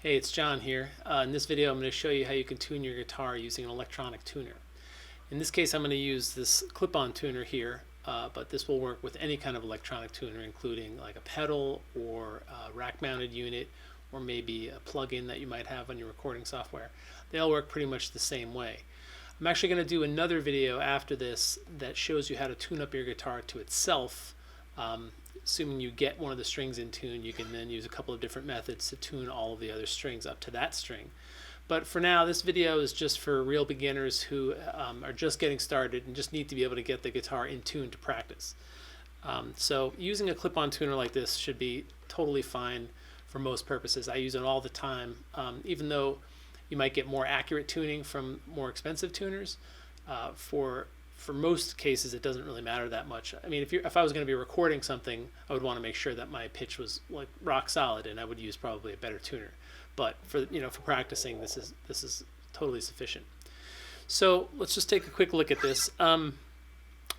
Hey, it's John here. In this video, I'm going to show you how you can tune your guitar using an electronic tuner. In this case, I'm going to use this clip-on tuner here, but this will work with any kind of electronic tuner, including like a pedal or a rack-mounted unit, or maybe a plug-in that you might have on your recording software. They all work pretty much the same way. I'm actually going to do another video after this that shows you how to tune up your guitar to itself. Assuming you get one of the strings in tune, you can then use a couple of different methods to tune all of the other strings up to that string. But for now, this video is just for real beginners who are just getting started and just need to be able to get the guitar in tune to practice. So using a clip-on tuner like this should be totally fine for most purposes. I use it all the time, even though you might get more accurate tuning from more expensive tuners. For most cases, it doesn't really matter that much. I mean, if I was going to be recording something, I would want to make sure that my pitch was like rock solid, and I would use probably a better tuner. But for practicing, this is totally sufficient. So let's just take a quick look at this. I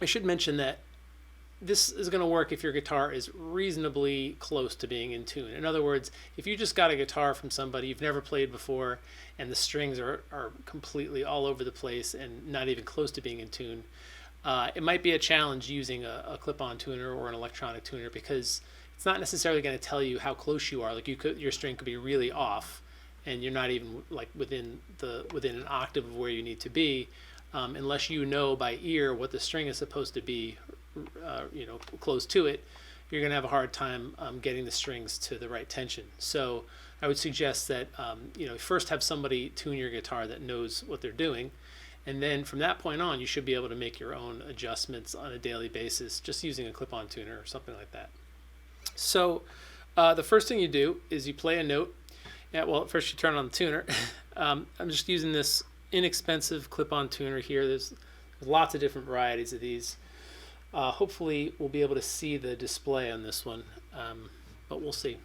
should mention that this is going to work if your guitar is reasonably close to being in tune. In other words, if you just got a guitar from somebody you've never played before and the strings are completely all over the place and not even close to being in tune, it might be a challenge using a clip-on tuner or an electronic tuner, because it's not necessarily going to tell you how close you are. Like your string could be really off and you're not even like within an octave of where you need to be, unless you know by ear what the string is supposed to be close to it. You're going to have a hard time getting the strings to the right tension. So I would suggest that first have somebody tune your guitar that knows what they're doing, and then from that point on you should be able to make your own adjustments on a daily basis just using a clip-on tuner or something like that. So the first thing you do is you play a note. Well, first you turn on the tuner. I'm just using this inexpensive clip-on tuner here. There's lots of different varieties of these. Hopefully we'll be able to see the display on this one, but we'll see.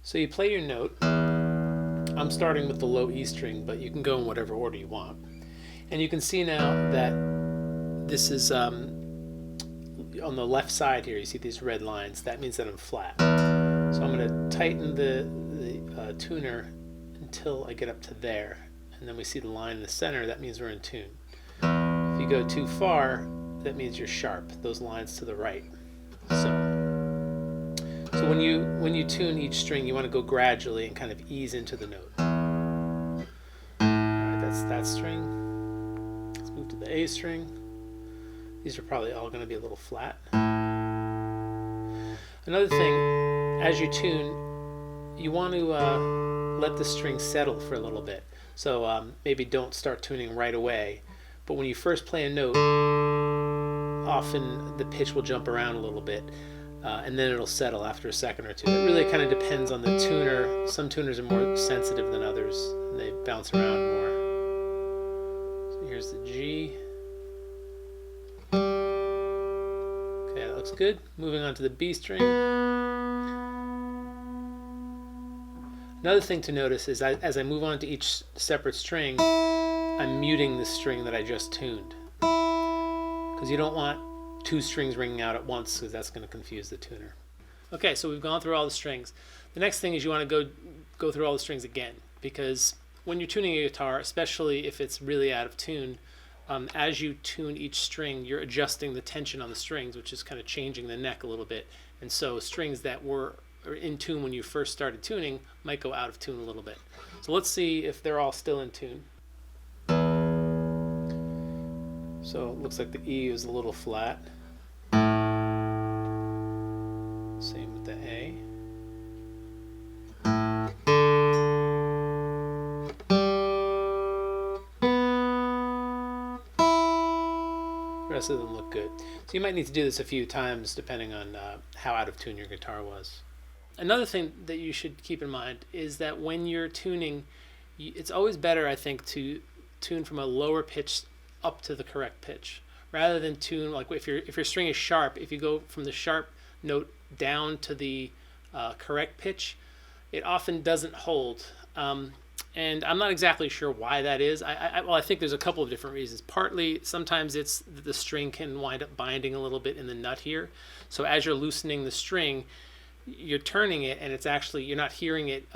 So you play your note. I'm starting with the low E string, but you can go in whatever order you want. And you can see now that this is on the left side here. You see these red lines. That means that I'm flat. So I'm going to tighten the tuner until I get up to there. And then we see the line in the center. That means we're in tune. If you go too far, that means you're sharp, those lines to the right. So when you tune each string, you want to go gradually and kind of ease into the note. All right, that's that string. Let's move to the A string. These are probably all going to be a little flat. Another thing, as you tune, you want to let the string settle for a little bit. So maybe don't start tuning right away, but when you first play a note, often the pitch will jump around a little bit, and then it'll settle after a second or two. It really kind of depends on the tuner. Some tuners are more sensitive than others, and they bounce around more. So here's the G. Okay, that looks good. Moving on to the B string. Another thing to notice is as I move on to each separate string, I'm muting the string that I just tuned, because you don't want two strings ringing out at once, because that's going to confuse the tuner. Okay, so we've gone through all the strings. The next thing is you want to go through all the strings again, because when you're tuning a guitar, especially if it's really out of tune, as you tune each string, you're adjusting the tension on the strings, which is kind of changing the neck a little bit. And so strings that were in tune when you first started tuning might go out of tune a little bit. So let's see if they're all still in tune. So it looks like the E is a little flat. Same with the A. The rest of them look good. So you might need to do this a few times depending on how out of tune your guitar was. Another thing that you should keep in mind is that when you're tuning, it's always better, I think, to tune from a lower pitch up to the correct pitch, rather than tune like if your string is sharp. If you go from the sharp note down to the correct pitch, it often doesn't hold, and I'm not exactly sure why that is. I think there's a couple of different reasons. Partly, sometimes it's that the string can wind up binding a little bit in the nut here, so as you're loosening the string, you're turning it, and it's actually, you're not hearing it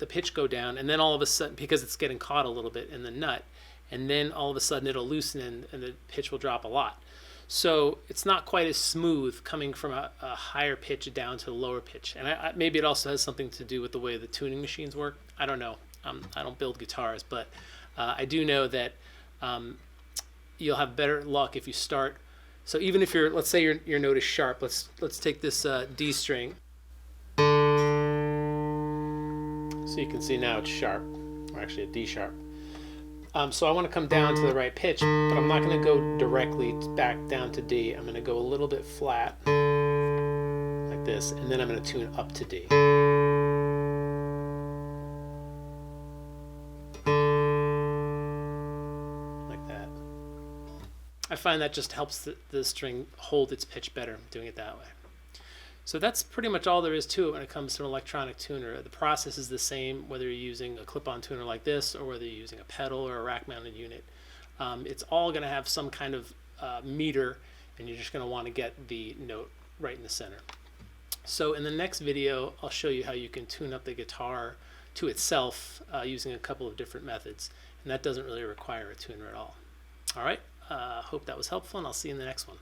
the pitch go down, and then all of a sudden, because it's getting caught a little bit in the nut, and then all of a sudden it'll loosen and the pitch will drop a lot. So it's not quite as smooth coming from a higher pitch down to a lower pitch. And maybe it also has something to do with the way the tuning machines work. I don't know. I don't build guitars, but I do know that you'll have better luck if you start. So even if let's say your note is sharp. Let's take this D string. So you can see now it's sharp, or actually a D sharp. So I want to come down to the right pitch, but I'm not going to go directly back down to D. I'm going to go a little bit flat, like this, and then I'm going to tune up to D. Like that. I find that just helps the string hold its pitch better, doing it that way. So that's pretty much all there is to it when it comes to an electronic tuner. The process is the same whether you're using a clip-on tuner like this or whether you're using a pedal or a rack-mounted unit. It's all going to have some kind of meter, and you're just going to want to get the note right in the center. So in the next video, I'll show you how you can tune up the guitar to itself using a couple of different methods, and that doesn't really require a tuner at all. All right, hope that was helpful, and I'll see you in the next one.